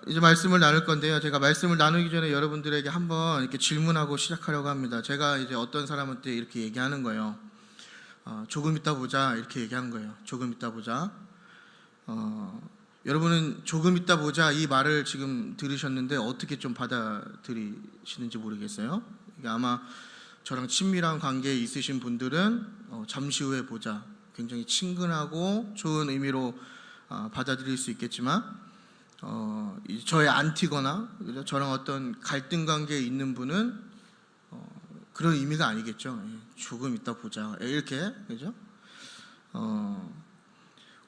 이제 말씀을 나눌 건데요. 제가 말씀을 나누기 전에 여러분들에게 한번 이렇게 질문하고 시작하려고 합니다. 제가 이제 어떤 사람한테 이렇게 얘기하는 거예요. 조금 이따 보자 이렇게 얘기하는 거예요. 조금 이따 보자. 여러분은 조금 이따 보자 이 말을 지금 들으셨는데 어떻게 좀 받아들이시는지 모르겠어요. 이게 아마 저랑 친밀한 관계에 있으신 분들은 잠시 후에 보자, 굉장히 친근하고 좋은 의미로 받아들일 수 있겠지만 저의 안티거나 저랑 어떤 갈등 관계에 있는 분은 그런 의미가 아니겠죠. 조금 이따 보자 이렇게, 그죠?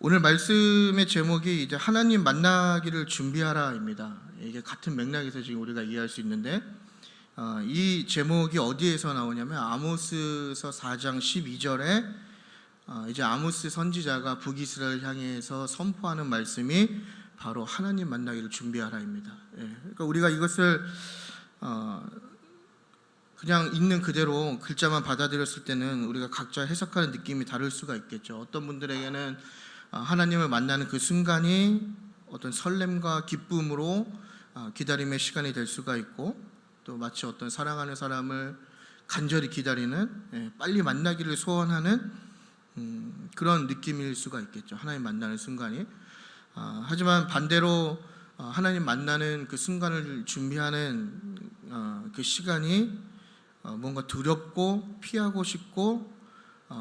오늘 말씀의 제목이 이제 하나님 만나기를 준비하라입니다. 이게 같은 맥락에서 지금 우리가 이해할 수 있는데 이 제목이 어디에서 나오냐면 아모스서 4장 12절에 이제 아모스 선지자가 북이스라엘 향해서 선포하는 말씀이 바로 하나님 만나기를 준비하라입니다. 그러니까 우리가 이것을 그냥 있는 그대로 글자만 받아들였을 때는 우리가 각자 해석하는 느낌이 다를 수가 있겠죠. 어떤 분들에게는 하나님을 만나는 그 순간이 어떤 설렘과 기쁨으로 기다림의 시간이 될 수가 있고, 또 마치 어떤 사랑하는 사람을 간절히 기다리는, 빨리 만나기를 소원하는 그런 느낌일 수가 있겠죠. 하나님 만나는 순간이. 하지만 반대로 하나님 만나는 그 순간을 준비하는 그 시간이 뭔가 두렵고 피하고 싶고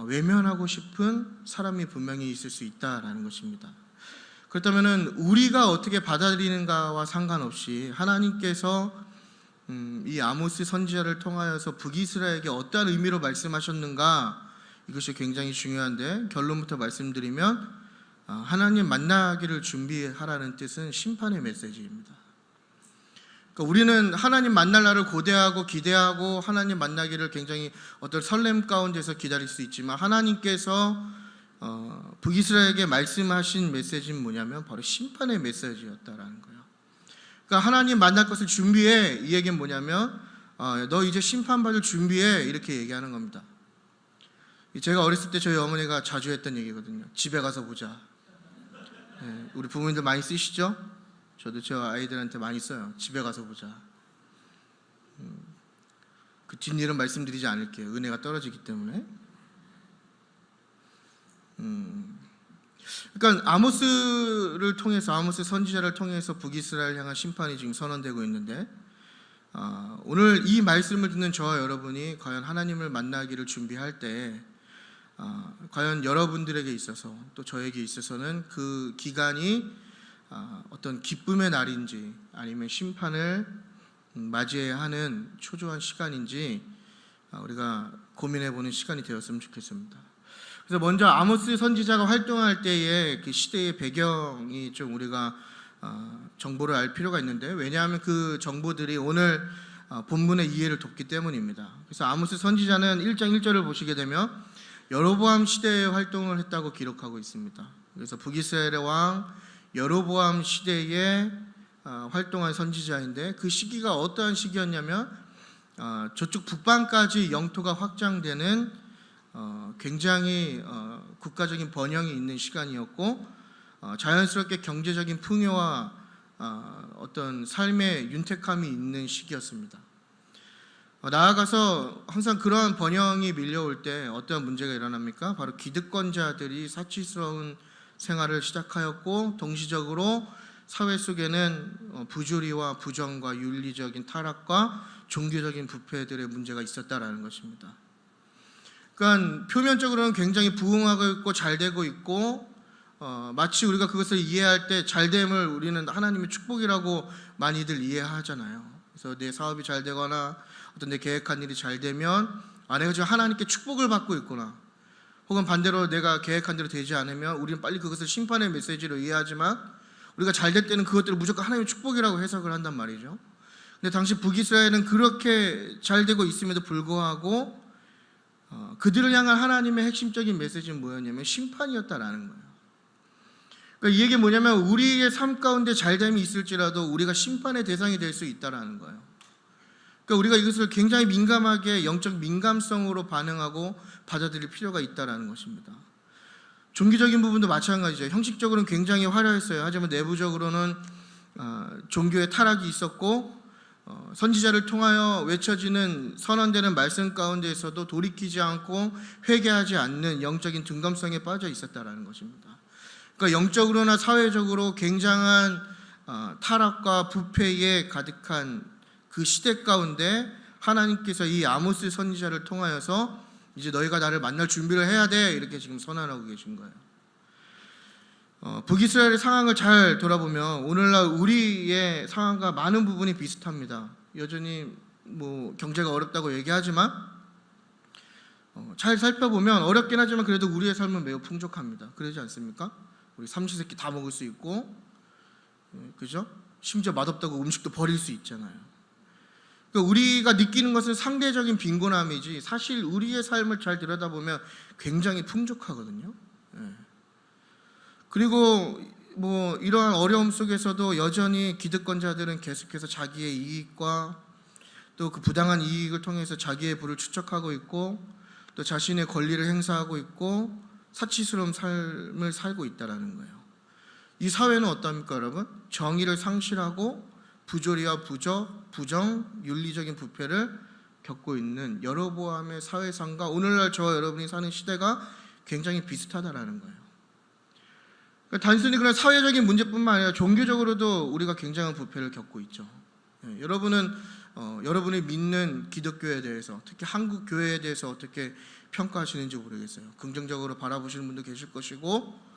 외면하고 싶은 사람이 분명히 있을 수 있다라는 것입니다. 그렇다면 우리가 어떻게 받아들이는가와 상관없이 하나님께서 이 아모스 선지자를 통하여서 북이스라엘에게 어떠한 의미로 말씀하셨는가, 이것이 굉장히 중요한데, 결론부터 말씀드리면 하나님 만나기를 준비하라는 뜻은 심판의 메시지입니다. 그러니까 우리는 하나님 만날 날을 고대하고 기대하고 하나님 만나기를 굉장히 어떤 설렘 가운데서 기다릴 수 있지만, 하나님께서 북이스라엘에게 말씀하신 메시지는 뭐냐면 바로 심판의 메시지였다라는 거예요. 그러니까 하나님 만날 것을 준비해, 이 얘기는 뭐냐면 너 이제 심판받을 준비해, 이렇게 얘기하는 겁니다. 제가 어렸을 때 저희 어머니가 자주 했던 얘기거든요. 집에 가서 보자. 우리 부모님들 많이 쓰시죠? 저도 제 아이들한테 많이 써요. 집에 가서 보자. 그 뒷일은 말씀드리지 않을게요. 은혜가 떨어지기 때문에. 그러니까 아모스를 통해서, 아모스 선지자를 통해서 북이스라엘 향한 심판이 지금 선언되고 있는데, 오늘 이 말씀을 듣는 저와 여러분이 과연 하나님을 만나기를 준비할 때 과연 여러분들에게 있어서 또 저에게 있어서는 그 기간이 어떤 기쁨의 날인지 아니면 심판을 맞이해야 하는 초조한 시간인지 우리가 고민해보는 시간이 되었으면 좋겠습니다. 그래서 먼저 아모스 선지자가 활동할 때의 그 시대의 배경이 좀 우리가 정보를 알 필요가 있는데, 왜냐하면 그 정보들이 오늘 본문의 이해를 돕기 때문입니다. 그래서 아모스 선지자는 1장 1절을 보시게 되면 여로보암 시대에 활동을 했다고 기록하고 있습니다. 그래서 북이스라엘의 왕 여로보암 시대에 활동한 선지자인데, 그 시기가 어떠한 시기였냐면 저쪽 북방까지 영토가 확장되는 굉장히 국가적인 번영이 있는 시간이었고, 자연스럽게 경제적인 풍요와 어떤 삶의 윤택함이 있는 시기였습니다. 나아가서 항상 그러한 번영이 밀려올 때 어떤 문제가 일어납니까? 바로 기득권자들이 사치스러운 생활을 시작하였고, 동시적으로 사회 속에는 부조리와 부정과 윤리적인 타락과 종교적인 부패들의 문제가 있었다라는 것입니다. 그러니까 표면적으로는 굉장히 부흥하고 있고 잘 되고 있고, 마치 우리가 그것을 이해할 때 잘됨을 우리는 하나님의 축복이라고 많이들 이해하잖아요. 그래서 내 사업이 잘 되거나 어떤 내 계획한 일이 잘 되면 내가 지금 하나님께 축복을 받고 있구나, 혹은 반대로 내가 계획한 대로 되지 않으면 우리는 빨리 그것을 심판의 메시지로 이해하지만, 우리가 잘 될 때는 그것들을 무조건 하나님의 축복이라고 해석을 한단 말이죠. 근데 당시 북이스라엘은 그렇게 잘 되고 있음에도 불구하고 그들을 향한 하나님의 핵심적인 메시지는 뭐였냐면 심판이었다라는 거예요. 그러니까 이 얘기는 뭐냐면 우리의 삶 가운데 잘됨이 있을지라도 우리가 심판의 대상이 될 수 있다라는 거예요. 그러니까 우리가 이것을 굉장히 민감하게 영적 민감성으로 반응하고 받아들일 필요가 있다라는 것입니다. 종교적인 부분도 마찬가지죠. 형식적으로는 굉장히 화려했어요. 하지만 내부적으로는 종교의 타락이 있었고 선지자를 통하여 외쳐지는 선언되는 말씀 가운데에서도 돌이키지 않고 회개하지 않는 영적인 둔감성에 빠져 있었다라는 것입니다. 그러니까 영적으로나 사회적으로 굉장한 타락과 부패에 가득한 그 시대 가운데 하나님께서 이 아모스 선지자를 통하여서 이제 너희가 나를 만날 준비를 해야 돼, 이렇게 지금 선언하고 계신 거예요. 북이스라엘의 상황을 잘 돌아보면 오늘날 우리의 상황과 많은 부분이 비슷합니다. 여전히 뭐 경제가 어렵다고 얘기하지만 잘 살펴보면 어렵긴 하지만 그래도 우리의 삶은 매우 풍족합니다. 그러지 않습니까? 우리 삼시세끼 다 먹을 수 있고, 그죠? 심지어 맛없다고 음식도 버릴 수 있잖아요. 그러니까 우리가 느끼는 것은 상대적인 빈곤함이지 사실 우리의 삶을 잘 들여다보면 굉장히 풍족하거든요. 그리고 뭐 이러한 어려움 속에서도 여전히 기득권자들은 계속해서 자기의 이익과 또 그 부당한 이익을 통해서 자기의 부를 축적하고 있고 또 자신의 권리를 행사하고 있고 사치스러운 삶을 살고 있다라는 거예요. 이 사회는 어떻습니까, 여러분? 정의를 상실하고 부조리와 부정, 윤리적인 부패를 겪고 있는 여로보암의 사회상과 오늘날 저와 여러분이 사는 시대가 굉장히 비슷하다라는 거예요. 그러니까 단순히 그런 사회적인 문제뿐만 아니라 종교적으로도 우리가 굉장한 부패를 겪고 있죠. 여러분은 여러분이 믿는 기독교에 대해서, 특히 한국 교회에 대해서 어떻게 평가하시는지 모르겠어요. 긍정적으로 바라보시는 분도 계실 것이고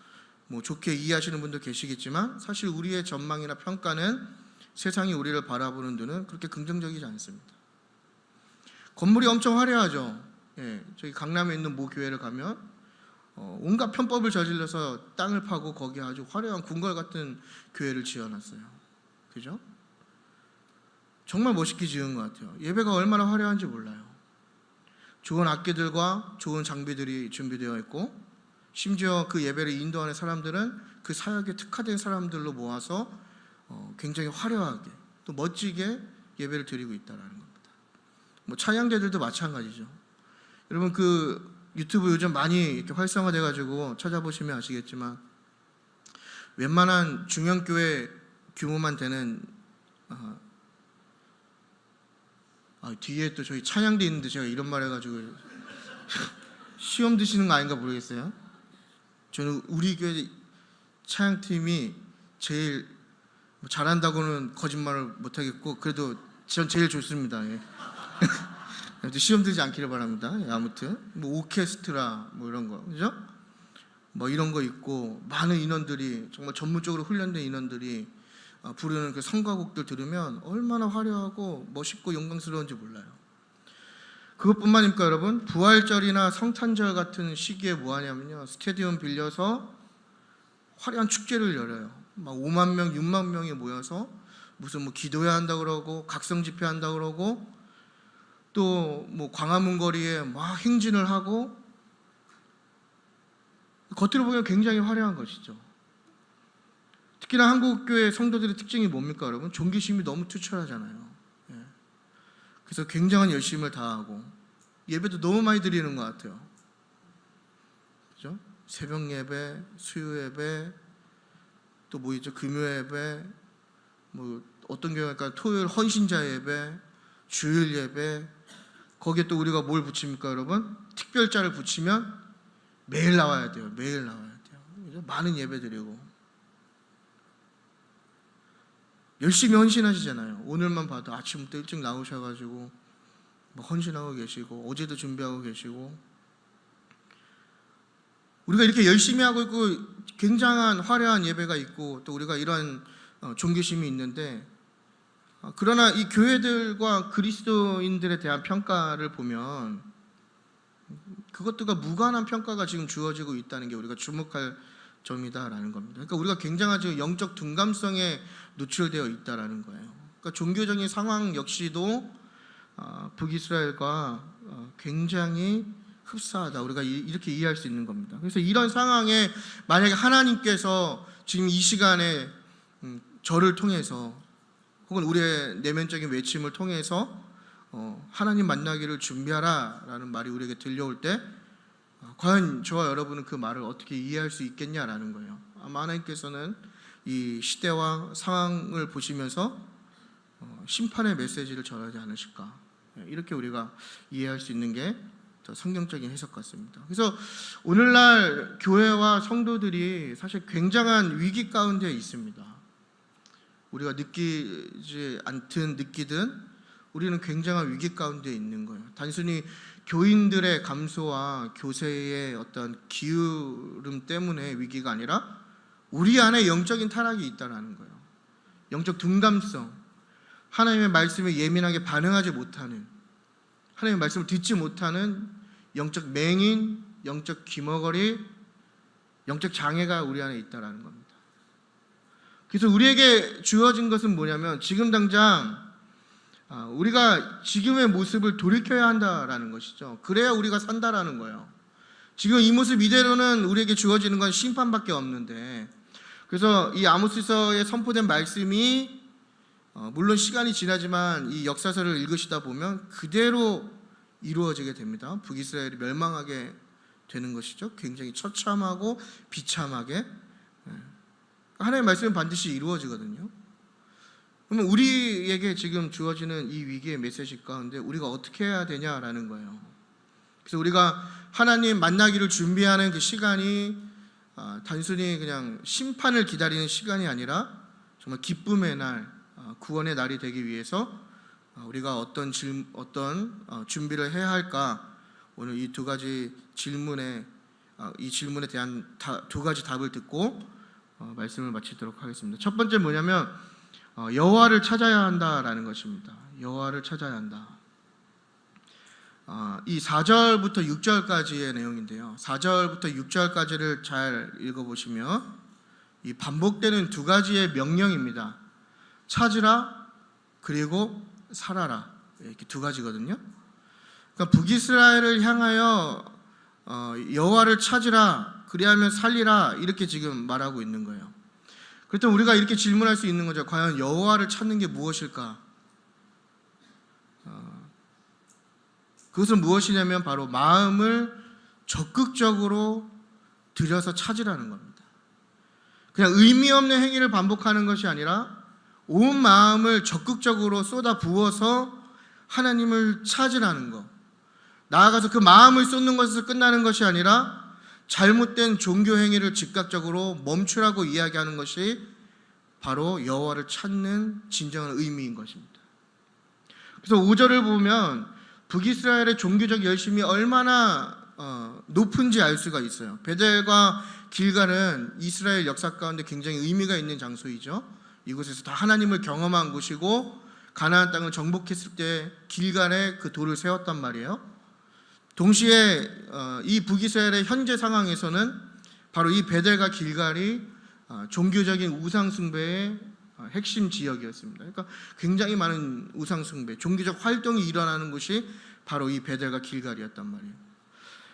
뭐 좋게 이해하시는 분도 계시겠지만 사실 우리의 전망이나 평가는 세상이 우리를 바라보는 눈은 그렇게 긍정적이지 않습니다. 건물이 엄청 화려하죠. 저기 강남에 있는 모 교회를 가면 온갖 편법을 저질러서 땅을 파고 거기에 아주 화려한 궁궐 같은 교회를 지어놨어요. 그죠? 정말 멋있게 지은 것 같아요. 예배가 얼마나 화려한지 몰라요. 좋은 악기들과 좋은 장비들이 준비되어 있고 심지어 그 예배를 인도하는 사람들은 그 사역에 특화된 사람들로 모아서 굉장히 화려하게 또 멋지게 예배를 드리고 있다는 겁니다. 뭐 찬양대들도 마찬가지죠. 여러분 그 유튜브 요즘 많이 이렇게 활성화돼가지고 찾아보시면 아시겠지만 웬만한 중형교회 규모만 되는 뒤에 또 저희 찬양대 있는데 제가 이런 말 해가지고 시험 드시는 거 아닌가 모르겠어요. 저는 우리 교회 찬양팀이 제일 잘한다고는 거짓말을 못하겠고 그래도 전 제일 좋습니다. 시험 들지 않기를 바랍니다. 아무튼 뭐 오케스트라 뭐 이런 거, 그죠? 뭐 이런 거 있고 많은 인원들이 정말 전문적으로 훈련된 인원들이 부르는 그 성가곡들 들으면 얼마나 화려하고 멋있고 영광스러운지 몰라요. 그것뿐만입니까, 여러분? 부활절이나 성탄절 같은 시기에 뭐 하냐면요, 스테디움 빌려서 화려한 축제를 열어요. 막 5만 명, 6만 명이 모여서 무슨 뭐 기도회 한다 그러고 각성 집회 한다 그러고 또 뭐 광화문 거리에 막 행진을 하고 겉으로 보면 굉장히 화려한 것이죠. 특히나 한국교회 성도들의 특징이 뭡니까, 여러분? 종교심이 너무 투철하잖아요. 그래서 굉장한 열심을 다하고 예배도 너무 많이 드리는 것 같아요. 그죠? 새벽 예배, 수요 예배, 또 뭐 있죠? 금요 예배, 뭐 어떤 경우니까 토요일 헌신자 예배, 주일 예배, 거기에 또 우리가 뭘 붙입니까, 여러분? 특별자를 붙이면 매일 나와야 돼요. 매일 나와야 돼요. 그죠? 많은 예배 드리고 열심히 헌신하시잖아요. 오늘만 봐도 아침부터 일찍 나오셔가지고 막 헌신하고 계시고 어제도 준비하고 계시고 우리가 이렇게 열심히 하고 있고 굉장한 화려한 예배가 있고 또 우리가 이런 종교심이 있는데 그러나 이 교회들과 그리스도인들에 대한 평가를 보면 그것들과 무관한 평가가 지금 주어지고 있다는 게 우리가 주목할 점이다라는 겁니다. 그러니까 우리가 굉장한 영적 둔감성에 노출되어 있다라는 거예요. 그러니까 종교적인 상황 역시도 북이스라엘과 굉장히 흡사하다. 우리가 이렇게 이해할 수 있는 겁니다. 그래서 이런 상황에 만약에 하나님께서 지금 이 시간에 저를 통해서 혹은 우리의 내면적인 외침을 통해서 하나님 만나기를 준비하라 라는 말이 우리에게 들려올 때 과연 저와 여러분은 그 말을 어떻게 이해할 수 있겠냐라는 거예요. 아마 하나님께서는 이 시대와 상황을 보시면서 심판의 메시지를 전하지 않으실까, 이렇게 우리가 이해할 수 있는 게 더 성경적인 해석 같습니다. 그래서 오늘날 교회와 성도들이 사실 굉장한 위기 가운데 있습니다. 우리가 느끼지 않든 느끼든 우리는 굉장한 위기 가운데 있는 거예요. 단순히 교인들의 감소와 교세의 어떤 기울음 때문에 위기가 아니라 우리 안에 영적인 타락이 있다는 거예요. 영적 둔감성, 하나님의 말씀에 예민하게 반응하지 못하는, 하나님의 말씀을 듣지 못하는 영적 맹인, 영적 귀머거리, 영적 장애가 우리 안에 있다는 겁니다. 그래서 우리에게 주어진 것은 뭐냐면 지금 당장 우리가 지금의 모습을 돌이켜야 한다라는 것이죠. 그래야 우리가 산다라는 거예요. 지금 이 모습 이대로는 우리에게 주어지는 건 심판밖에 없는데, 그래서 이 아모스서에 선포된 말씀이 물론 시간이 지나지만 이 역사서를 읽으시다 보면 그대로 이루어지게 됩니다. 북이스라엘이 멸망하게 되는 것이죠. 굉장히 처참하고 비참하게. 하나님의 말씀은 반드시 이루어지거든요. 그러면 우리에게 지금 주어지는 이 위기의 메시지 가운데 우리가 어떻게 해야 되냐라는 거예요. 그래서 우리가 하나님 만나기를 준비하는 그 시간이 단순히 그냥 심판을 기다리는 시간이 아니라 정말 기쁨의 날, 구원의 날이 되기 위해서 우리가 어떤 준비를 해야 할까, 오늘 이 두 가지 질문에 대한 두 가지 답을 듣고 말씀을 마치도록 하겠습니다. 첫 번째 뭐냐면 여호와를 찾아야 한다라는 것입니다. 여호와를 찾아야 한다. 이 4절부터 6절까지의 내용인데요. 4절부터 6절까지를 잘 읽어보시면 이 반복되는 두 가지의 명령입니다. 찾으라, 그리고 살아라, 이렇게 두 가지거든요. 그러니까 북이스라엘을 향하여 여호와를 찾으라, 그리하면 살리라, 이렇게 지금 말하고 있는 거예요. 그렇다면 우리가 이렇게 질문할 수 있는 거죠. 과연 여호와를 찾는 게 무엇일까? 그것은 무엇이냐면 바로 마음을 적극적으로 들여서 찾으라는 겁니다. 그냥 의미 없는 행위를 반복하는 것이 아니라 온 마음을 적극적으로 쏟아 부어서 하나님을 찾으라는 것. 나아가서 그 마음을 쏟는 것에서 끝나는 것이 아니라 잘못된 종교 행위를 즉각적으로 멈추라고 이야기하는 것이 바로 여호와를 찾는 진정한 의미인 것입니다. 그래서 5절을 보면 북이스라엘의 종교적 열심이 얼마나 높은지 알 수가 있어요. 베델과 길갈은 이스라엘 역사 가운데 굉장히 의미가 있는 장소이죠. 이곳에서 다 하나님을 경험한 곳이고 가나안 땅을 정복했을 때 길갈에 그 돌을 세웠단 말이에요. 동시에 이 북이스라엘의 현재 상황에서는 바로 이 베델과 길갈이 종교적인 우상숭배의 핵심 지역이었습니다. 그러니까 굉장히 많은 우상숭배, 종교적 활동이 일어나는 곳이 바로 이 베델과 길갈이었단 말이에요.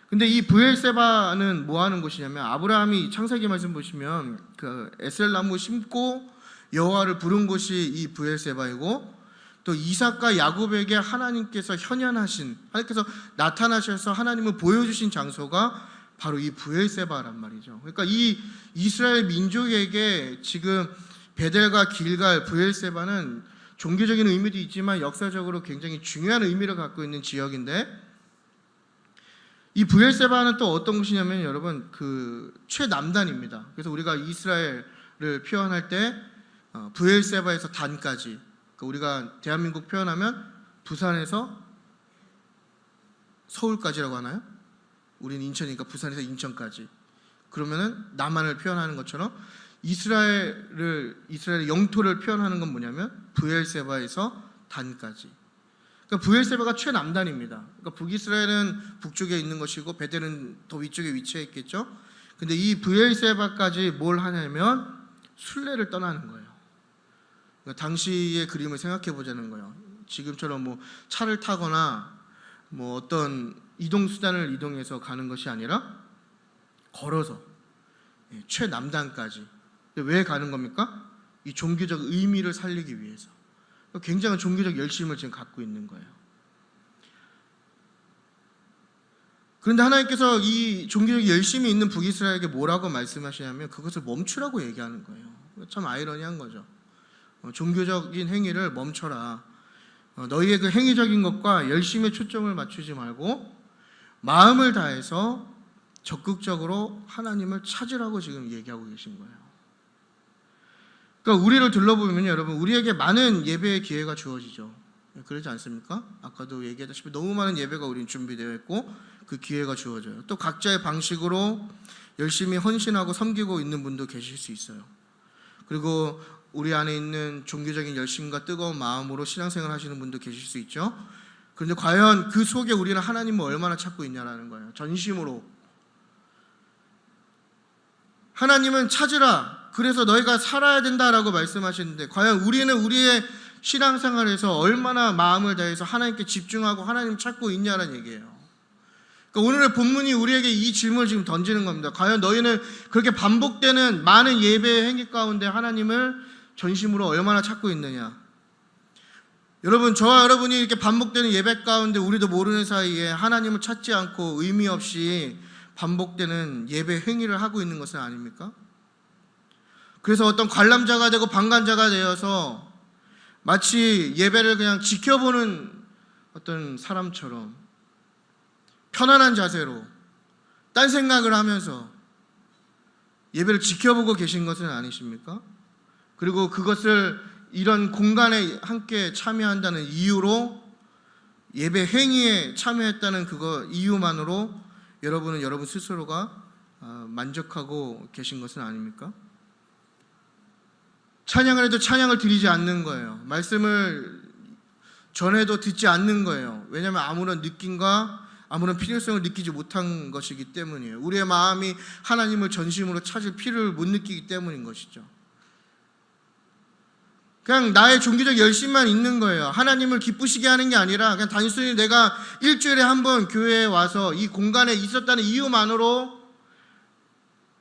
근데 이 브엘세바는 뭐 하는 곳이냐면, 아브라함이 창세기 말씀 보시면 그 에셀나무 심고 여호와를 부른 곳이 이 브엘세바이고, 또 이삭과 야곱에게 하나님께서 현현하신, 하나님께서 나타나셔서 하나님을 보여주신 장소가 바로 이 브엘세바란 말이죠. 그러니까 이 이스라엘 민족에게 지금 베델과 길갈, 브엘세바는 종교적인 의미도 있지만 역사적으로 굉장히 중요한 의미를 갖고 있는 지역인데, 이 브엘세바는 또 어떤 곳이냐면 여러분 그 최남단입니다. 그래서 우리가 이스라엘을 표현할 때 브엘세바에서 단까지, 그러니까 우리가 대한민국 표현하면 부산에서 서울까지라고 하나요? 우리는 인천이니까 부산에서 인천까지. 그러면은 남한을 표현하는 것처럼 이스라엘의 영토를 표현하는 건 뭐냐면 브엘세바에서 단까지. 그러니까 브엘세바가 최남단입니다. 그러니까 북이스라엘은 북쪽에 있는 것이고 베델은 더 위쪽에 위치해 있겠죠. 근데 이 브엘세바까지 뭘 하냐면 순례를 떠나는 거예요. 그러니까 당시의 그림을 생각해 보자는 거예요. 지금처럼 뭐 차를 타거나 뭐 어떤 이동 수단을 이동해서 가는 것이 아니라 걸어서 최남단까지. 왜 가는 겁니까? 이 종교적 의미를 살리기 위해서. 굉장한 종교적 열심을 지금 갖고 있는 거예요. 그런데 하나님께서 이 종교적 열심이 있는 북이스라엘에게 뭐라고 말씀하시냐면 그것을 멈추라고 얘기하는 거예요. 참 아이러니한 거죠. 종교적인 행위를 멈춰라. 너희의 그 행위적인 것과 열심에 초점을 맞추지 말고 마음을 다해서 적극적으로 하나님을 찾으라고 지금 얘기하고 계신 거예요. 그러니까 우리를 둘러보면 여러분, 우리에게 많은 예배의 기회가 주어지죠. 그러지 않습니까? 아까도 얘기했다시피 너무 많은 예배가 우리는 준비되어 있고 그 기회가 주어져요. 또 각자의 방식으로 열심히 헌신하고 섬기고 있는 분도 계실 수 있어요. 그리고 우리 안에 있는 종교적인 열심과 뜨거운 마음으로 신앙생활 하시는 분도 계실 수 있죠. 그런데 과연 그 속에 우리는 하나님을 얼마나 찾고 있냐라는 거예요. 전심으로. 하나님은 찾으라. 그래서 너희가 살아야 된다라고 말씀하시는데 과연 우리는 우리의 신앙생활에서 얼마나 마음을 다해서 하나님께 집중하고 하나님 찾고 있냐라는 얘기예요. 그러니까 오늘의 본문이 우리에게 이 질문을 지금 던지는 겁니다. 과연 너희는 그렇게 반복되는 많은 예배의 행위 가운데 하나님을 전심으로 얼마나 찾고 있느냐. 여러분, 저와 여러분이 이렇게 반복되는 예배 가운데 우리도 모르는 사이에 하나님을 찾지 않고 의미 없이 반복되는 예배 행위를 하고 있는 것은 아닙니까? 그래서 어떤 관람자가 되고 방관자가 되어서 마치 예배를 그냥 지켜보는 어떤 사람처럼 편안한 자세로 딴 생각을 하면서 예배를 지켜보고 계신 것은 아니십니까? 그리고 그것을 이런 공간에 함께 참여한다는 이유로 예배 행위에 참여했다는 그거 이유만으로 여러분은 여러분 스스로가 만족하고 계신 것은 아닙니까? 찬양을 해도 찬양을 드리지 않는 거예요. 말씀을 전해도 듣지 않는 거예요. 왜냐하면 아무런 느낌과 아무런 필요성을 느끼지 못한 것이기 때문이에요. 우리의 마음이 하나님을 전심으로 찾을 필요를 못 느끼기 때문인 것이죠. 그냥 나의 종교적 열심만 있는 거예요. 하나님을 기쁘시게 하는 게 아니라 그냥 단순히 내가 일주일에 한 번 교회에 와서 이 공간에 있었다는 이유만으로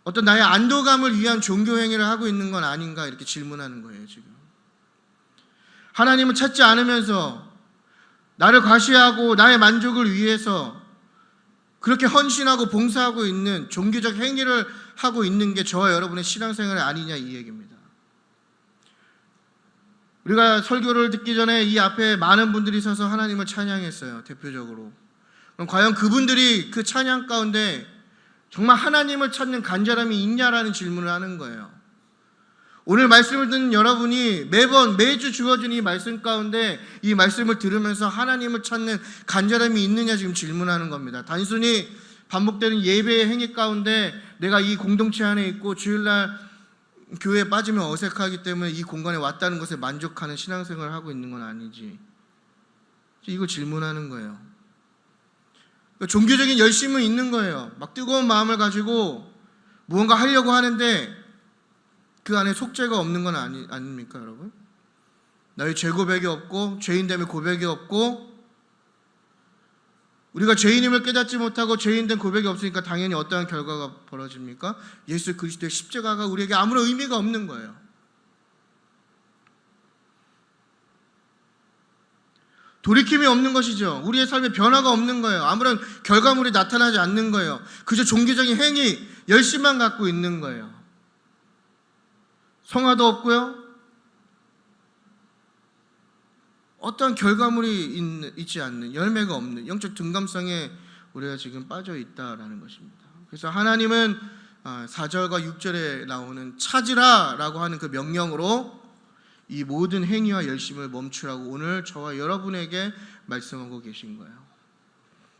어떤 나의 안도감을 위한 종교 행위를 하고 있는 건 아닌가 이렇게 질문하는 거예요, 지금. 하나님을 찾지 않으면서 나를 과시하고 나의 만족을 위해서 그렇게 헌신하고 봉사하고 있는 종교적 행위를 하고 있는 게 저와 여러분의 신앙생활이 아니냐 이 얘기입니다. 우리가 설교를 듣기 전에 이 앞에 많은 분들이 서서 하나님을 찬양했어요, 대표적으로. 그럼 과연 그분들이 그 찬양 가운데 정말 하나님을 찾는 간절함이 있냐라는 질문을 하는 거예요. 오늘 말씀을 듣는 여러분이 매주 주어진 이 말씀 가운데 이 말씀을 들으면서 하나님을 찾는 간절함이 있느냐 지금 질문하는 겁니다. 단순히 반복되는 예배의 행위 가운데 내가 이 공동체 안에 있고 주일날 교회에 빠지면 어색하기 때문에 이 공간에 왔다는 것에 만족하는 신앙생활을 하고 있는 건 아니지. 이거 질문하는 거예요. 종교적인 열심은 있는 거예요. 막 뜨거운 마음을 가지고 무언가 하려고 하는데 그 안에 속죄가 없는 건 아닙니까, 여러분? 나의 죄 고백이 없고 죄인됨의 고백이 없고 우리가 죄인임을 깨닫지 못하고 죄인된 고백이 없으니까 당연히 어떠한 결과가 벌어집니까? 예수 그리스도의 십자가가 우리에게 아무런 의미가 없는 거예요. 돌이킴이 없는 것이죠. 우리의 삶에 변화가 없는 거예요. 아무런 결과물이 나타나지 않는 거예요. 그저 종교적인 행위, 열심만 갖고 있는 거예요. 성화도 없고요. 어떤 결과물이 있지 않는, 열매가 없는 영적 둔감성에 우리가 지금 빠져 있다라는 것입니다. 그래서 하나님은 4절과 6절에 나오는 찾으라라고 하는 그 명령으로 이 모든 행위와 열심을 멈추라고 오늘 저와 여러분에게 말씀하고 계신 거예요.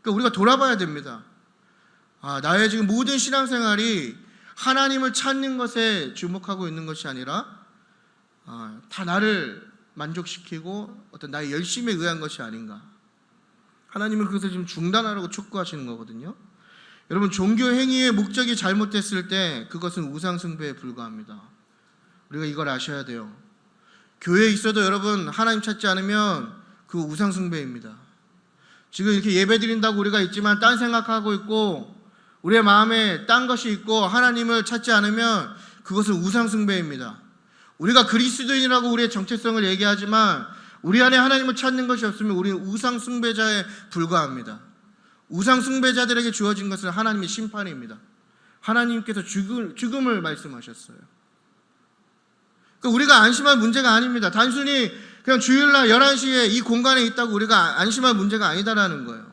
그러니까 우리가 돌아봐야 됩니다. 나의 지금 모든 신앙생활이 하나님을 찾는 것에 주목하고 있는 것이 아니라 다 나를 만족시키고 어떤 나의 열심에 의한 것이 아닌가. 하나님은 그것을 지금 중단하라고 촉구하시는 거거든요. 여러분, 종교 행위의 목적이 잘못됐을 때 그것은 우상 숭배에 불과합니다. 우리가 이걸 아셔야 돼요. 교회에 있어도 여러분 하나님 찾지 않으면 그 우상 숭배입니다. 지금 이렇게 예배 드린다고 우리가 있지만 딴 생각하고 있고 우리의 마음에 딴 것이 있고 하나님을 찾지 않으면 그것은 우상 숭배입니다. 우리가 그리스도인이라고 우리의 정체성을 얘기하지만 우리 안에 하나님을 찾는 것이 없으면 우리는 우상 숭배자에 불과합니다. 우상 숭배자들에게 주어진 것은 하나님의 심판입니다. 하나님께서 죽음을 말씀하셨어요. 그러니까 우리가 안심할 문제가 아닙니다. 단순히 그냥 주일날 11시에 이 공간에 있다고 우리가 안심할 문제가 아니다라는 거예요.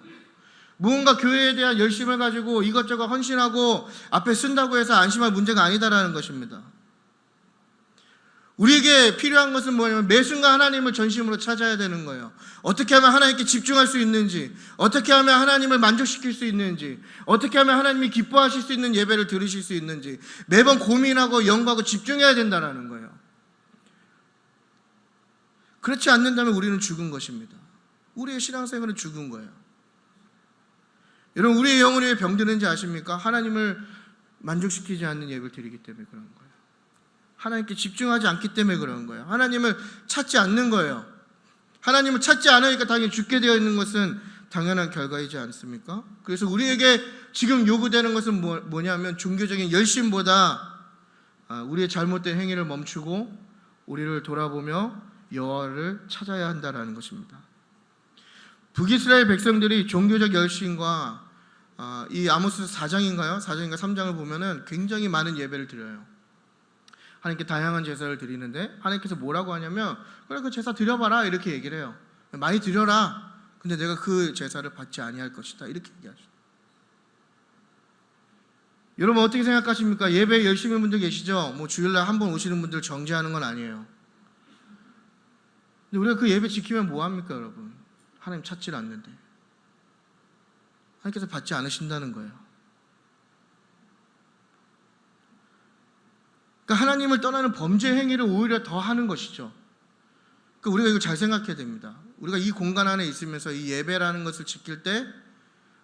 무언가 교회에 대한 열심을 가지고 이것저것 헌신하고 앞에 쓴다고 해서 안심할 문제가 아니다라는 것입니다. 우리에게 필요한 것은 뭐냐면 매 순간 하나님을 전심으로 찾아야 되는 거예요. 어떻게 하면 하나님께 집중할 수 있는지, 어떻게 하면 하나님을 만족시킬 수 있는지, 어떻게 하면 하나님이 기뻐하실 수 있는 예배를 들으실 수 있는지 매번 고민하고 연구하고 집중해야 된다는 거예요. 그렇지 않는다면 우리는 죽은 것입니다. 우리의 신앙생활은 죽은 거예요. 여러분, 우리의 영혼이 왜 병드는지 아십니까? 하나님을 만족시키지 않는 예배를 드리기 때문에 그런 거예요. 하나님께 집중하지 않기 때문에 그런 거예요. 하나님을 찾지 않는 거예요. 하나님을 찾지 않으니까 당연히 죽게 되어 있는 것은 당연한 결과이지 않습니까? 그래서 우리에게 지금 요구되는 것은 뭐냐면 종교적인 열심보다 우리의 잘못된 행위를 멈추고 우리를 돌아보며 여호와를 찾아야 한다는 것입니다. 북이스라엘 백성들이 종교적 열심과 이 아모스 4장인가요? 4장인가 3장을 보면은 굉장히 많은 예배를 드려요. 하나님께 다양한 제사를 드리는데 하나님께서 뭐라고 하냐면 그래 그 제사 드려봐라 이렇게 얘기를 해요. 많이 드려라. 근데 내가 그 제사를 받지 아니할 것이다 이렇게 얘기하죠. 여러분 어떻게 생각하십니까? 예배에 열심히 분들 계시죠? 뭐 주일날 한 번 오시는 분들 정죄하는 건 아니에요. 근데 우리가 그 예배 지키면 뭐합니까 여러분? 하나님 찾질 않는데 하나님께서 받지 않으신다는 거예요. 그러니까 하나님을 떠나는 범죄 행위를 오히려 더 하는 것이죠. 그러니까 우리가 이거 잘 생각해야 됩니다. 우리가 이 공간 안에 있으면서 이 예배라는 것을 지킬 때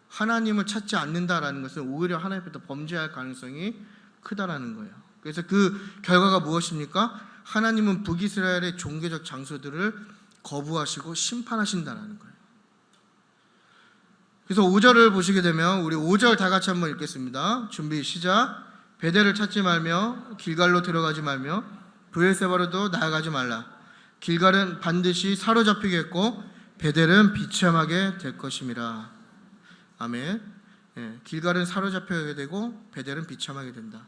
하나님을 찾지 않는다라는 것은 오히려 하나님 앞에 더 범죄할 가능성이 크다라는 거예요. 그래서 그 결과가 무엇입니까? 하나님은 북이스라엘의 종교적 장소들을 거부하시고 심판하신다라는 거예요. 그래서 5절을 보시게 되면 우리 5절 다 같이 한번 읽겠습니다. 준비 시작. 베델을 찾지 말며 길갈로 들어가지 말며 브엘세바로도 나아가지 말라. 길갈은 반드시 사로잡히겠고 베델은 비참하게 될 것임이라. 아멘. 길갈은 사로잡혀야 되고 베델은 비참하게 된다.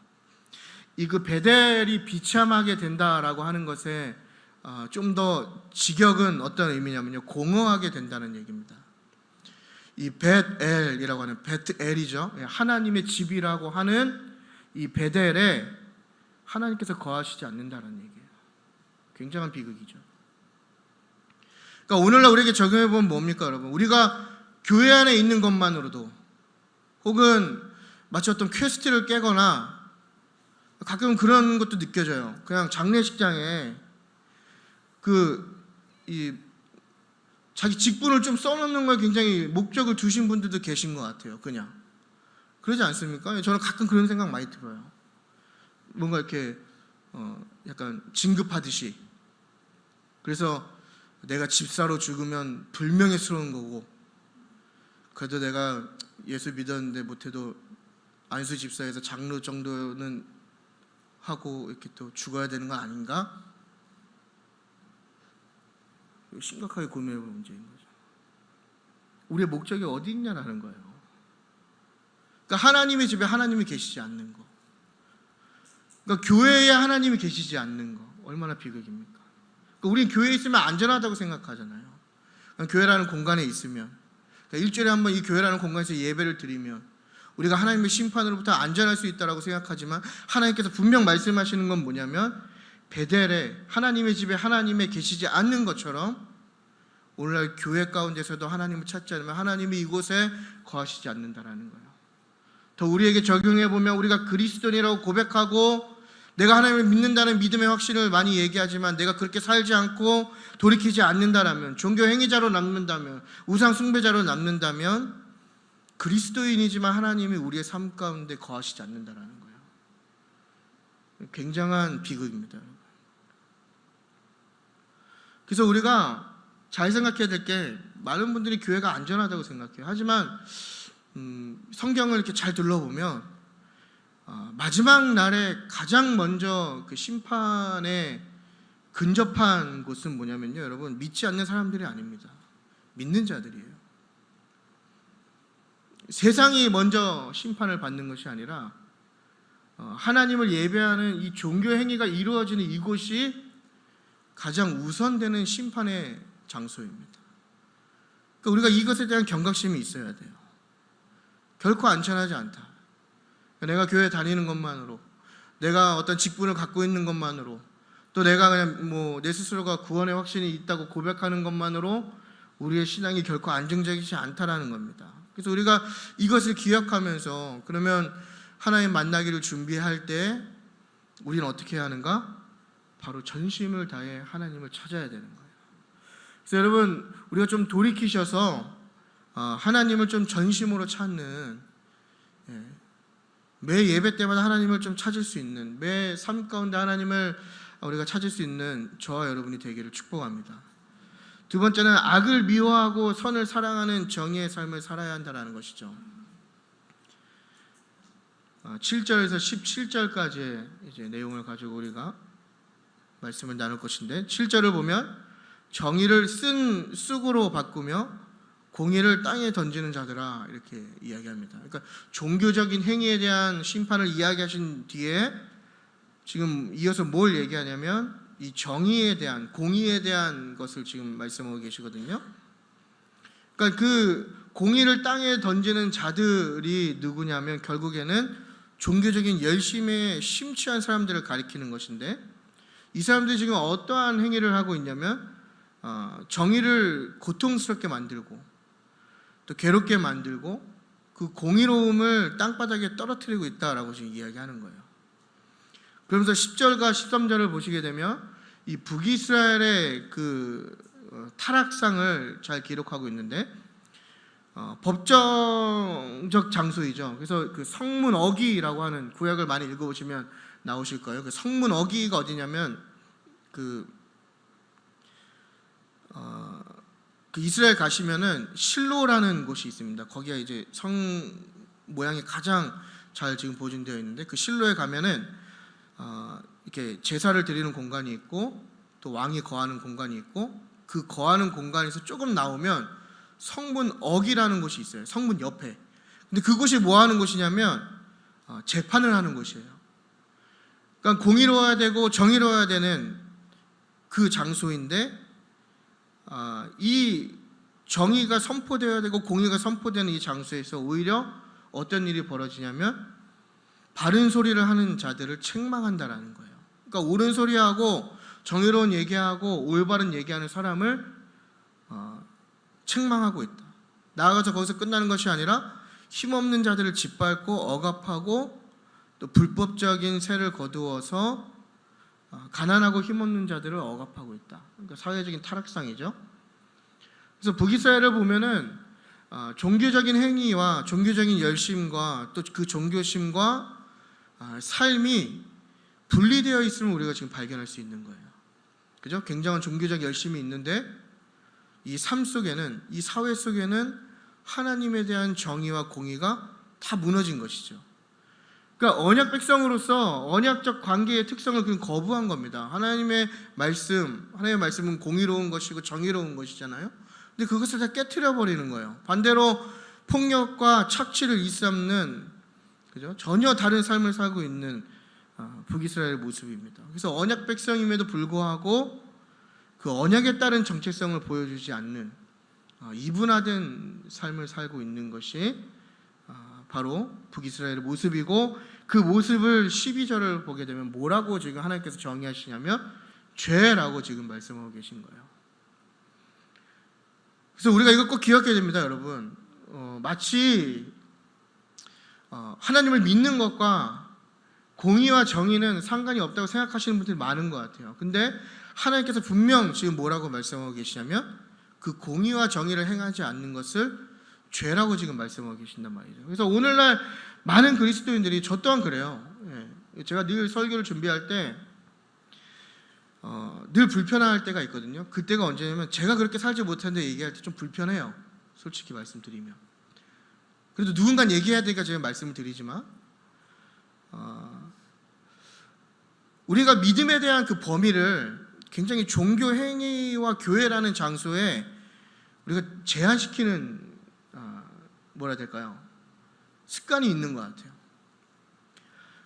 이 그 베델이 비참하게 된다라고 하는 것에 좀 더 직역은 어떤 의미냐면요, 공허하게 된다는 얘기입니다. 이 벳엘이라고 하는 베트엘이죠. 하나님의 집이라고 하는 이 베델에 하나님께서 거하시지 않는다는 얘기예요. 굉장한 비극이죠. 그러니까 오늘날 우리에게 적용해 보면 뭡니까, 여러분? 우리가 교회 안에 있는 것만으로도 혹은 마치 어떤 퀘스트를 깨거나 가끔 그런 것도 느껴져요. 그냥 장례식장에 자기 직분을 좀 써놓는 거에 굉장히 목적을 두신 분들도 계신 것 같아요. 그냥 그러지 않습니까? 저는 가끔 그런 생각 많이 들어요. 뭔가 이렇게 약간 진급하듯이. 그래서 내가 집사로 죽으면 불명예스러운 거고, 그래도 내가 예수 믿었는데 못해도 안수 집사에서 장로 정도는 하고 이렇게 또 죽어야 되는 거 아닌가? 심각하게 고민해볼 문제인 거죠. 우리의 목적이 어디 있냐라는 거예요. 그러니까 하나님의 집에 하나님이 계시지 않는 거, 그러니까 교회에 하나님이 계시지 않는 거, 얼마나 비극입니까? 그러니까 우리는 교회에 있으면 안전하다고 생각하잖아요. 그러니까 교회라는 공간에 있으면, 그러니까 일주일에 한 번 이 교회라는 공간에서 예배를 드리면 우리가 하나님의 심판으로부터 안전할 수 있다고 생각하지만 하나님께서 분명 말씀하시는 건 뭐냐면 베델에 하나님의 집에 하나님이 계시지 않는 것처럼 오늘날 교회 가운데서도 하나님을 찾지 않으면 하나님이 이곳에 거하시지 않는다라는 거예요. 더 우리에게 적용해 보면 우리가 그리스도인이라고 고백하고 내가 하나님을 믿는다는 믿음의 확신을 많이 얘기하지만 내가 그렇게 살지 않고 돌이키지 않는다라면, 종교 행위자로 남는다면, 우상 숭배자로 남는다면 그리스도인이지만 하나님이 우리의 삶 가운데 거하시지 않는다라는 거예요. 굉장한 비극입니다. 그래서 우리가 잘 생각해야 될 게, 많은 분들이 교회가 안전하다고 생각해요. 하지만 성경을 이렇게 잘 둘러보면 마지막 날에 가장 먼저 그 심판에 근접한 곳은 뭐냐면요, 여러분, 믿지 않는 사람들이 아닙니다. 믿는 자들이에요. 세상이 먼저 심판을 받는 것이 아니라 하나님을 예배하는 이 종교 행위가 이루어지는 이곳이 가장 우선되는 심판의 장소입니다. 그러니까 우리가 이것에 대한 경각심이 있어야 돼요. 결코 안전하지 않다. 내가 교회 다니는 것만으로, 내가 어떤 직분을 갖고 있는 것만으로, 또 내가 그냥 내 스스로가 구원의 확신이 있다고 고백하는 것만으로 우리의 신앙이 결코 안정적이지 않다라는 겁니다. 그래서 우리가 이것을 기억하면서 그러면 하나님 만나기를 준비할 때 우리는 어떻게 해야 하는가? 바로 전심을 다해 하나님을 찾아야 되는 거예요. 그래서 여러분, 우리가 좀 돌이키셔서 하나님을 좀 전심으로 찾는, 매 예배 때마다 하나님을 좀 찾을 수 있는, 매 삶 가운데 하나님을 우리가 찾을 수 있는 저와 여러분이 되기를 축복합니다. 두 번째는 악을 미워하고 선을 사랑하는 정의의 삶을 살아야 한다는 것이죠. 7절에서 17절까지의 이제 내용을 가지고 우리가 말씀을 나눌 것인데, 7절을 보면 정의를 쓴 쑥으로 바꾸며 공의를 땅에 던지는 자들아, 이렇게 이야기합니다. 그러니까 종교적인 행위에 대한 심판을 이야기하신 뒤에 지금 이어서 뭘 얘기하냐면 이 정의에 대한, 공의에 대한 것을 지금 말씀하고 계시거든요. 그러니까 그 공의를 땅에 던지는 자들이 누구냐면 결국에는 종교적인 열심에 심취한 사람들을 가리키는 것인데, 이 사람들이 지금 어떠한 행위를 하고 있냐면 정의를 고통스럽게 만들고 또 괴롭게 만들고 그 공의로움을 땅바닥에 떨어뜨리고 있다라고 지금 이야기하는 거예요. 그러면서 10절과 13절을 보시게 되면 이 북이스라엘의 그 타락상을 잘 기록하고 있는데, 법정적 장소이죠. 그래서 그 성문 어기라고 하는, 구약을 많이 읽어보시면 나오실 거예요. 그 성문 어기가 어디냐면 그 이스라엘 가시면은 실로라는 곳이 있습니다. 거기가 이제 성 모양이 가장 잘 지금 보존되어 있는데, 그 실로에 가면은 이렇게 제사를 드리는 공간이 있고 또 왕이 거하는 공간이 있고, 그 거하는 공간에서 조금 나오면 성문 어기라는 곳이 있어요. 성문 옆에. 근데 그곳이 뭐 하는 곳이냐면 재판을 하는 곳이에요. 그러니까 공의로워야 되고 정의로워야 되는 그 장소인데, 이 정의가 선포되어야 되고 공의가 선포되는 이 장소에서 오히려 어떤 일이 벌어지냐면 바른 소리를 하는 자들을 책망한다라는 거예요. 그러니까 옳은 소리하고 정의로운 얘기하고 올바른 얘기하는 사람을 책망하고 있다. 나아가서 거기서 끝나는 것이 아니라 힘없는 자들을 짓밟고 억압하고 또 불법적인 세를 거두어서 가난하고 힘없는 자들을 억압하고 있다. 그러니까 사회적인 타락상이죠. 그래서 북이스라엘을 보면은 종교적인 행위와 종교적인 열심과 또 그 종교심과 삶이 분리되어 있음을 우리가 지금 발견할 수 있는 거예요. 그죠? 굉장한 종교적 열심이 있는데 이 삶 속에는, 이 사회 속에는 하나님에 대한 정의와 공의가 다 무너진 것이죠. 그러니까 언약 백성으로서 언약적 관계의 특성을 그냥 거부한 겁니다. 하나님의 말씀은 공의로운 것이고 정의로운 것이잖아요. 근데 그것을 다 깨트려 버리는 거예요. 반대로 폭력과 착취를 일삼는, 그죠? 전혀 다른 삶을 살고 있는 북이스라엘 모습입니다. 그래서 언약 백성임에도 불구하고 그 언약에 따른 정체성을 보여주지 않는 이분화된 삶을 살고 있는 것이 바로 북이스라엘의 모습이고, 그 모습을 12절을 보게 되면 뭐라고 지금 하나님께서 정의하시냐면 죄라고 지금 말씀하고 계신 거예요. 그래서 우리가 이거 꼭 기억해야 됩니다, 여러분. 마치 하나님을 믿는 것과 공의와 정의는 상관이 없다고 생각하시는 분들이 많은 것 같아요. 근데 하나님께서 분명 지금 뭐라고 말씀하고 계시냐면 그 공의와 정의를 행하지 않는 것을 죄라고 지금 말씀하고 계신단 말이죠. 그래서 오늘날 많은 그리스도인들이, 저 또한 그래요. 제가 늘 설교를 준비할 때 늘 불편할 때가 있거든요. 그때가 언제냐면 제가 그렇게 살지 못하는데 얘기할 때 좀 불편해요. 솔직히 말씀드리면. 그래도 누군가 얘기해야 되니까 제가 말씀을 드리지만, 우리가 믿음에 대한 그 범위를 굉장히 종교 행위와 교회라는 장소에 우리가 제한시키는 뭐라 해야 될까요? 습관이 있는 것 같아요.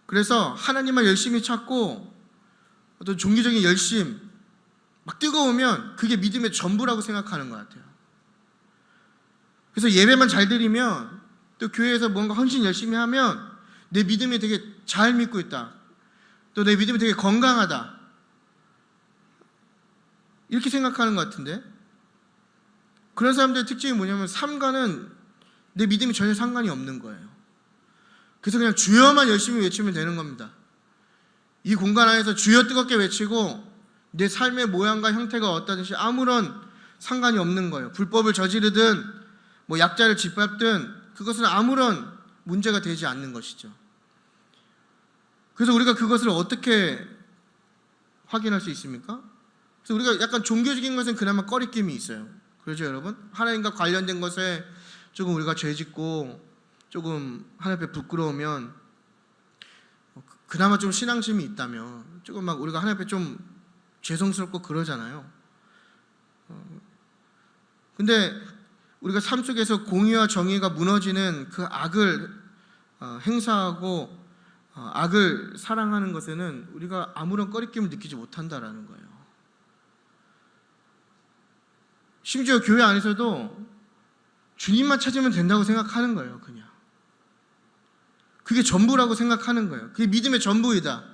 그래서 하나님만 열심히 찾고 어떤 종교적인 열심 막 뜨거우면 그게 믿음의 전부라고 생각하는 것 같아요. 그래서 예배만 잘 드리면, 또 교회에서 뭔가 헌신 열심히 하면 내 믿음이 되게 잘 믿고 있다, 또 내 믿음이 되게 건강하다, 이렇게 생각하는 것 같은데, 그런 사람들의 특징이 뭐냐면 삶과는 내 믿음이 전혀 상관이 없는 거예요. 그래서 그냥 주여만 열심히 외치면 되는 겁니다. 이 공간 안에서 주여 뜨겁게 외치고 내 삶의 모양과 형태가 어떠든지 아무런 상관이 없는 거예요. 불법을 저지르든 뭐 약자를 짓밟든 그것은 아무런 문제가 되지 않는 것이죠. 그래서 우리가 그것을 어떻게 확인할 수 있습니까? 그래서 우리가 약간 종교적인 것은 그나마 꺼리낌이 있어요. 그렇죠, 여러분? 하나님과 관련된 것에 조금 우리가 죄짓고 조금 하나님 앞에 부끄러우면, 그나마 좀 신앙심이 있다면 조금 막 우리가 하나님 앞에 좀 죄송스럽고 그러잖아요. 근데 우리가 삶 속에서 공의와 정의가 무너지는 그 악을 행사하고 악을 사랑하는 것에는 우리가 아무런 꺼리낌을 느끼지 못한다라는 거예요. 심지어 교회 안에서도 주님만 찾으면 된다고 생각하는 거예요. 그냥 그게 전부라고 생각하는 거예요. 그게 믿음의 전부이다.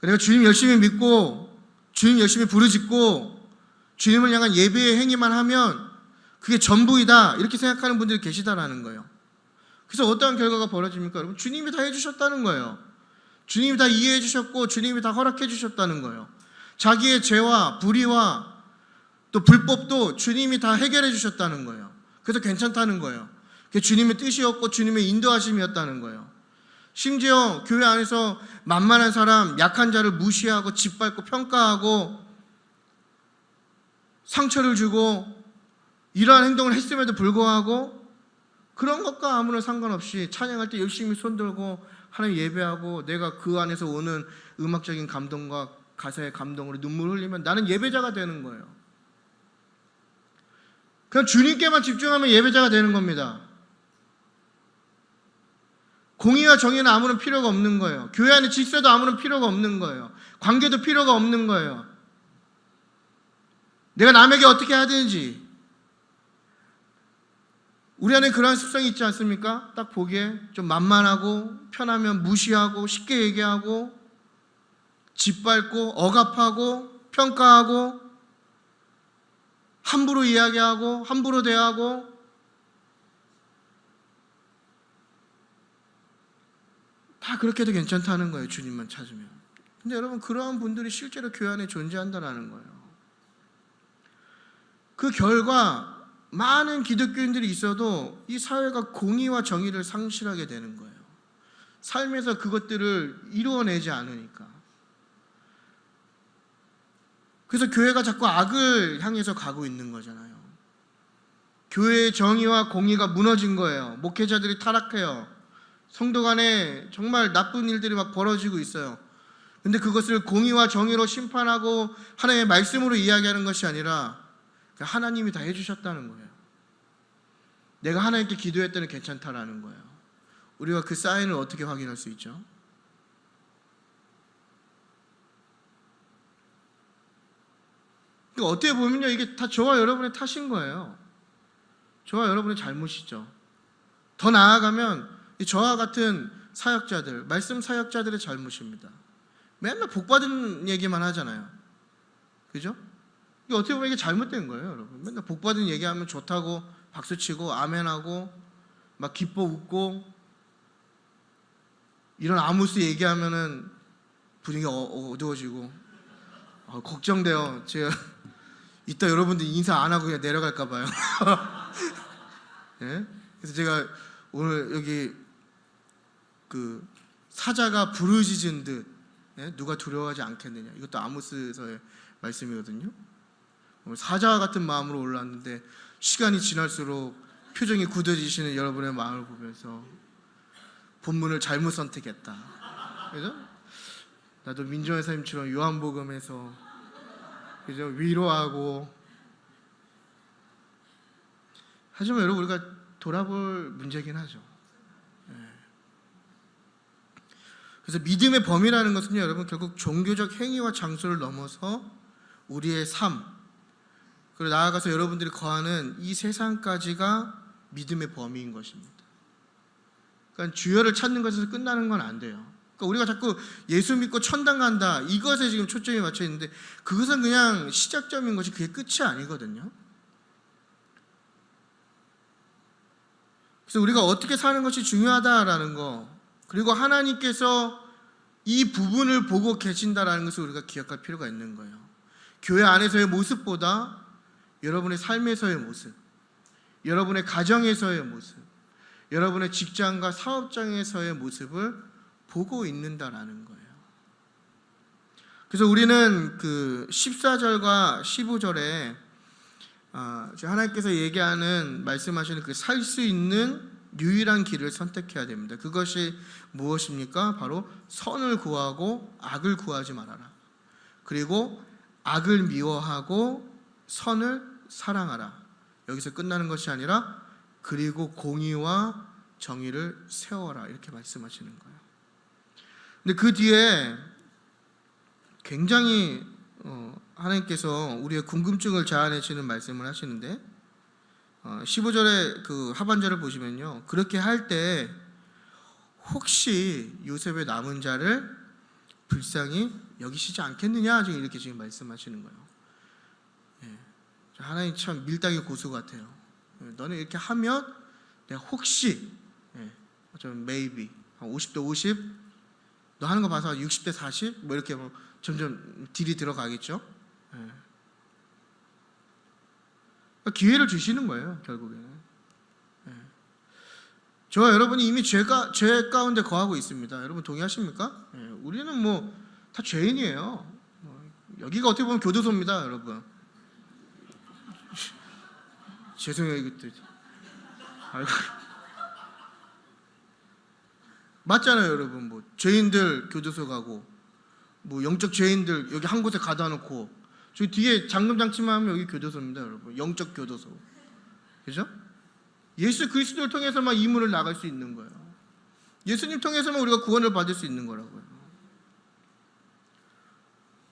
내가 주님 열심히 믿고 주님 열심히 부르짖고 주님을 향한 예배의 행위만 하면 그게 전부이다, 이렇게 생각하는 분들이 계시다라는 거예요. 그래서 어떠한 결과가 벌어집니까? 여러분, 주님이 다 해주셨다는 거예요. 주님이 다 이해해 주셨고 주님이 다 허락해 주셨다는 거예요. 자기의 죄와 불의와 또 불법도 주님이 다 해결해 주셨다는 거예요. 그래서 괜찮다는 거예요. 그게 주님의 뜻이었고 주님의 인도하심이었다는 거예요. 심지어 교회 안에서 만만한 사람, 약한 자를 무시하고 짓밟고 평가하고 상처를 주고 이러한 행동을 했음에도 불구하고 그런 것과 아무런 상관없이 찬양할 때 열심히 손들고 하나님 예배하고 내가 그 안에서 오는 음악적인 감동과 가사의 감동으로 눈물 흘리면 나는 예배자가 되는 거예요. 그냥 주님께만 집중하면 예배자가 되는 겁니다. 공의와 정의는 아무런 필요가 없는 거예요. 교회 안에 질서도 아무런 필요가 없는 거예요. 관계도 필요가 없는 거예요. 내가 남에게 어떻게 하든지, 우리 안에 그러한 습성이 있지 않습니까? 딱 보기에 좀 만만하고 편하면 무시하고 쉽게 얘기하고 짓밟고 억압하고 평가하고 함부로 이야기하고 함부로 대하고, 다 그렇게 해도 괜찮다는 거예요. 주님만 찾으면. 근데 여러분, 그러한 분들이 실제로 교회 안에 존재한다는 거예요. 그 결과 많은 기독교인들이 있어도 이 사회가 공의와 정의를 상실하게 되는 거예요. 삶에서 그것들을 이루어내지 않으니까. 그래서 교회가 자꾸 악을 향해서 가고 있는 거잖아요. 교회의 정의와 공의가 무너진 거예요. 목회자들이 타락해요. 성도 간에 정말 나쁜 일들이 막 벌어지고 있어요. 근데 그것을 공의와 정의로 심판하고 하나님의 말씀으로 이야기하는 것이 아니라 하나님이 다 해주셨다는 거예요. 내가 하나님께 기도했더니 괜찮다라는 거예요. 우리가 그 사인을 어떻게 확인할 수 있죠? 그러니까 어떻게 보면요, 이게 다 저와 여러분의 탓인 거예요. 저와 여러분의 잘못이죠. 더 나아가면 저와 같은 사역자들, 말씀 사역자들의 잘못입니다. 맨날 복받은 얘기만 하잖아요. 그죠? 이게 어떻게 보면 이게 잘못된 거예요, 여러분. 맨날 복받은 얘기하면 좋다고 박수치고 아멘하고 막 기뻐 웃고, 이런 아무스 얘기하면은 분위기가 어두워지고 걱정돼요. 제가 이따 여러분들 인사 안 하고 그냥 내려갈까 봐요. 네? 그래서 제가 오늘 여기 그 사자가 부르짖은 듯, 네? 누가 두려워하지 않겠느냐, 이것도 아모스서의 말씀이거든요. 사자와 같은 마음으로 올라왔는데 시간이 지날수록 표정이 굳어지시는 여러분의 마음을 보면서 본문을 잘못 선택했다. 그죠? 나도 민정의 사님처럼 요한복음에서, 그죠? 위로하고. 하지만 여러분, 우리가 돌아볼 문제긴 하죠. 네. 그래서 믿음의 범위라는 것은요, 여러분 결국 종교적 행위와 장소를 넘어서 우리의 삶, 그리고 나아가서 여러분들이 거하는 이 세상까지가 믿음의 범위인 것입니다. 그러니까 주여를 찾는 것에서 끝나는 건 안 돼요. 그러니까 우리가 자꾸 예수 믿고 천당 간다, 이것에 지금 초점이 맞춰 있는데 그것은 그냥 시작점인 것이 그게 끝이 아니거든요. 그래서 우리가 어떻게 사는 것이 중요하다라는 거, 그리고 하나님께서 이 부분을 보고 계신다라는 것을 우리가 기억할 필요가 있는 거예요. 교회 안에서의 모습보다 여러분의 삶에서의 모습, 여러분의 가정에서의 모습, 여러분의 직장과 사업장에서의 모습을 보고 있는다라는 거예요. 그래서 우리는 그 14절과 15절에 하나님께서 얘기하는, 말씀하시는 그 살 수 있는 유일한 길을 선택해야 됩니다. 그것이 무엇입니까? 바로 선을 구하고 악을 구하지 말아라. 그리고 악을 미워하고 선을 사랑하라. 여기서 끝나는 것이 아니라 그리고 공의와 정의를 세워라, 이렇게 말씀하시는 거예요. 근데 그 뒤에 굉장히 하나님께서 우리의 궁금증을 자아내시는 말씀을 하시는데 15절의 그 하반절을 보시면요, 그렇게 할 때 혹시 요셉의 남은 자를 불쌍히 여기시지 않겠느냐, 지금 이렇게 지금 말씀하시는 거예요. 하나님 참 밀당의 고수 같아요. 너는 이렇게 하면 내가 혹시, 좀 maybe 한 50대 50, 너 하는 거 봐서 60대 40, 뭐 이렇게 뭐 점점 딜이 들어가겠죠. 기회를 주시는 거예요, 결국에는. 저와 여러분이 이미 죄 가운데 거하고 있습니다. 여러분 동의하십니까? 우리는 뭐 다 죄인이에요. 여기가 어떻게 보면 교도소입니다, 여러분. 죄송해요, 이것도. 아이고. 맞잖아요, 여러분. 뭐 죄인들 교도소 가고, 뭐 영적 죄인들 여기 한 곳에 가다 놓고, 저기 뒤에 잠금 장치만 하면 여기 교도소입니다, 여러분. 영적 교도소. 그죠? 예수 그리스도를 통해서만 이 문을 나갈 수 있는 거예요. 예수님 통해서만 우리가 구원을 받을 수 있는 거라고요.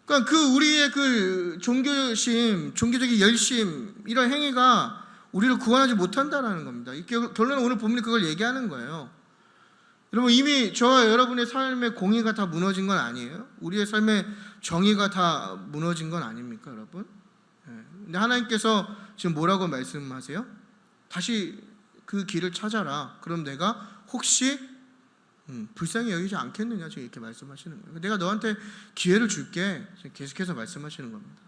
그러니까 그 우리의 그 종교심, 종교적인 열심, 이런 행위가 우리를 구원하지 못한다라는 겁니다. 결론은 오늘 본문이 그걸 얘기하는 거예요. 여러분, 이미 저와 여러분의 삶의 공의가 다 무너진 건 아니에요. 우리의 삶의 정의가 다 무너진 건 아닙니까, 여러분? 근데 하나님께서 지금 뭐라고 말씀하세요? 다시 그 길을 찾아라. 그럼 내가 혹시 불쌍히 여기지 않겠느냐, 지금 이렇게 말씀하시는 거예요. 내가 너한테 기회를 줄게, 계속해서 말씀하시는 겁니다.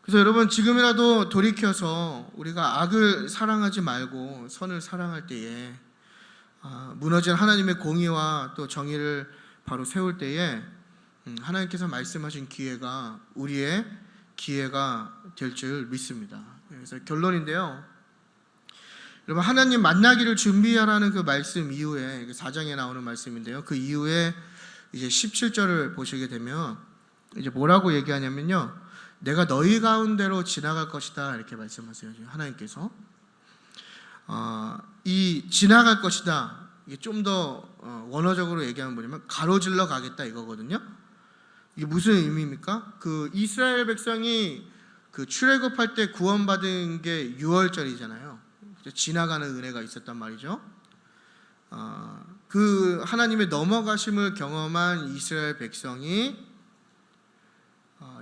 그래서 여러분, 지금이라도 돌이켜서 우리가 악을 사랑하지 말고 선을 사랑할 때에, 무너진 하나님의 공의와 또 정의를 바로 세울 때에 하나님께서 말씀하신 기회가 우리의 기회가 될 줄 믿습니다. 그래서 결론인데요, 여러분, 하나님 만나기를 준비하라는 그 말씀 이후에, 4장에 나오는 말씀인데요, 그 이후에 이제 17절을 보시게 되면 이제 뭐라고 얘기하냐면요, 내가 너희 가운데로 지나갈 것이다, 이렇게 말씀하세요. 하나님께서 이 지나갈 것이다, 이게 좀 더 원어적으로 얘기하면 뭐냐면 가로질러 가겠다, 이거거든요. 이게 무슨 의미입니까? 그 이스라엘 백성이 그 출애굽할 때 구원받은 게 6월절이잖아요. 지나가는 은혜가 있었단 말이죠. 그 하나님의 넘어가심을 경험한 이스라엘 백성이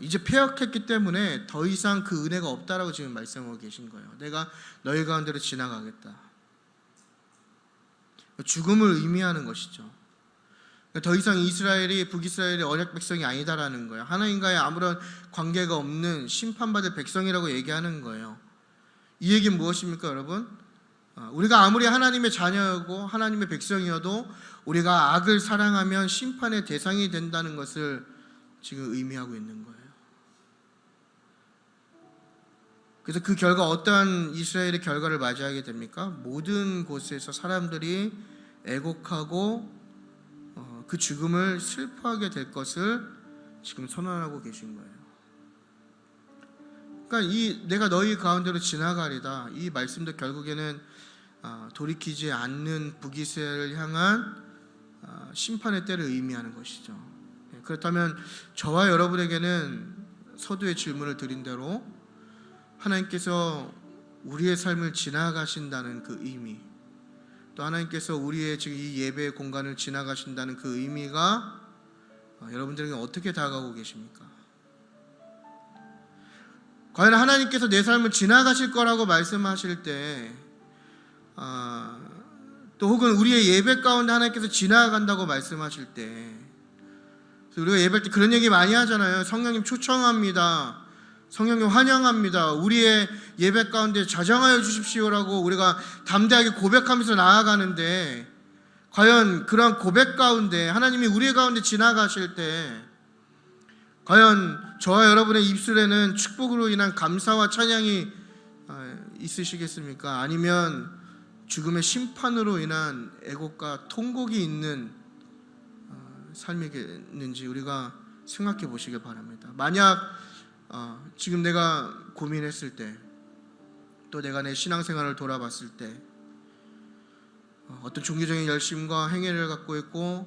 이제 폐역했기 때문에 더 이상 그 은혜가 없다라고 지금 말씀하고 계신 거예요. 내가 너희 가운데로 지나가겠다. 죽음을 의미하는 것이죠. 더 이상 이스라엘이 북이스라엘의 언약 백성이 아니다라는 거예요. 하나님과의 아무런 관계가 없는 심판받을 백성이라고 얘기하는 거예요. 이 얘기는 무엇입니까, 여러분? 우리가 아무리 하나님의 자녀이고 하나님의 백성이어도 우리가 악을 사랑하면 심판의 대상이 된다는 것을 지금 의미하고 있는 거예요. 그래서 그 결과 어떠한 이스라엘의 결과를 맞이하게 됩니까? 모든 곳에서 사람들이 애곡하고 그 죽음을 슬퍼하게 될 것을 지금 선언하고 계신 거예요. 그러니까 이 내가 너희 가운데로 지나가리다, 이 말씀도 결국에는 돌이키지 않는 북이스라엘을 향한 심판의 때를 의미하는 것이죠. 그렇다면 저와 여러분에게는 서두에 질문을 드린 대로 하나님께서 우리의 삶을 지나가신다는 그 의미, 또 하나님께서 우리의 지금 이 예배의 공간을 지나가신다는 그 의미가 여러분들에게 어떻게 다가오고 계십니까? 과연 하나님께서 내 삶을 지나가실 거라고 말씀하실 때, 또 혹은 우리의 예배 가운데 하나님께서 지나간다고 말씀하실 때, 우리가 예배할 때 그런 얘기 많이 하잖아요. 성령님 초청합니다. 성령님 환영합니다. 우리의 예배 가운데 자정하여 주십시오라고 우리가 담대하게 고백하면서 나아가는데, 과연 그러한 고백 가운데 하나님이 우리 가운데 지나가실 때 과연 저와 여러분의 입술에는 축복으로 인한 감사와 찬양이 있으시겠습니까? 아니면 죽음의 심판으로 인한 애곡과 통곡이 있는 삶이겠는지 우리가 생각해 보시길 바랍니다. 만약 지금 내가 고민했을 때, 또 내가 내 신앙생활을 돌아봤을 때 어떤 종교적인 열심과 행위를 갖고 있고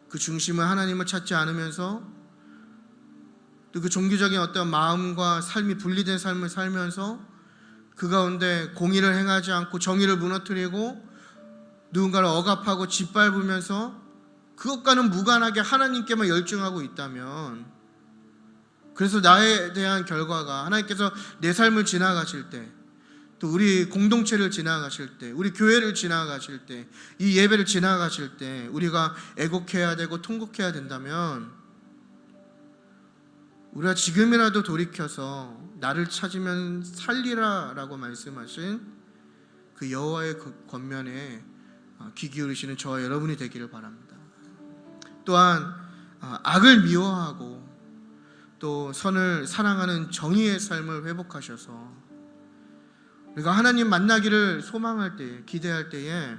그 중심은 하나님을 찾지 않으면서 또 그 종교적인 어떤 마음과 삶이 분리된 삶을 살면서 그 가운데 공의를 행하지 않고 정의를 무너뜨리고 누군가를 억압하고 짓밟으면서 그것과는 무관하게 하나님께만 열중하고 있다면, 그래서 나에 대한 결과가 하나님께서 내 삶을 지나가실 때, 또 우리 공동체를 지나가실 때, 우리 교회를 지나가실 때, 이 예배를 지나가실 때 우리가 애곡해야 되고 통곡해야 된다면, 우리가 지금이라도 돌이켜서 나를 찾으면 살리라 라고 말씀하신 그 여호와의 권면에 귀 기울이시는 저와 여러분이 되기를 바랍니다. 또한 악을 미워하고 또 선을 사랑하는 정의의 삶을 회복하셔서 우리가 하나님 만나기를 소망할 때, 기대할 때에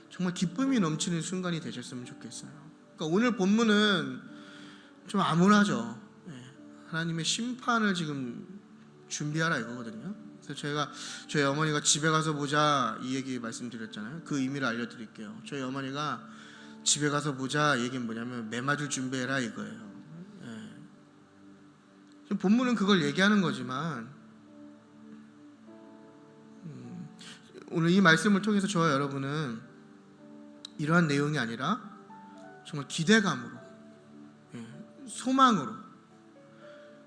정말 기쁨이 넘치는 순간이 되셨으면 좋겠어요. 그러니까 오늘 본문은 좀 암울하죠. 하나님의 심판을 지금 준비하라 이거거든요. 그래서 저희 어머니가 집에 가서 보자 이 얘기 말씀드렸잖아요. 그 의미를 알려드릴게요. 저희 어머니가 집에 가서 보자 얘기는 뭐냐면 매 맞을 준비해라 이거예요. 본문은 그걸 얘기하는 거지만 오늘 이 말씀을 통해서 저와 여러분은 이러한 내용이 아니라 정말 기대감으로, 소망으로,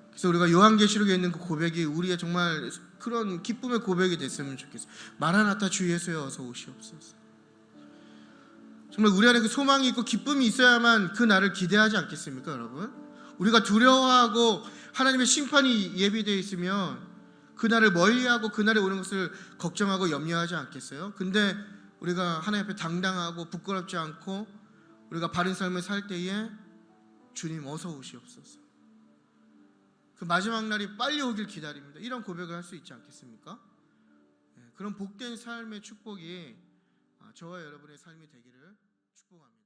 그래서 우리가 요한계시록에 있는 그 고백이 우리의 정말 그런 기쁨의 고백이 됐으면 좋겠어요. 마라나타 주 예수여 어서 오시옵소서. 정말 우리 안에 그 소망이 있고 기쁨이 있어야만 그 날을 기대하지 않겠습니까, 여러분? 우리가 두려워하고 하나님의 심판이 예비되어 있으면 그 날을 멀리하고 그 날에 오는 것을 걱정하고 염려하지 않겠어요? 근데 우리가 하나님 앞에 당당하고 부끄럽지 않고 우리가 바른 삶을 살 때에 주님 어서 오시옵소서, 그 마지막 날이 빨리 오길 기다립니다, 이런 고백을 할 수 있지 않겠습니까? 그런 복된 삶의 축복이 저와 여러분의 삶이 되기를 축복합니다.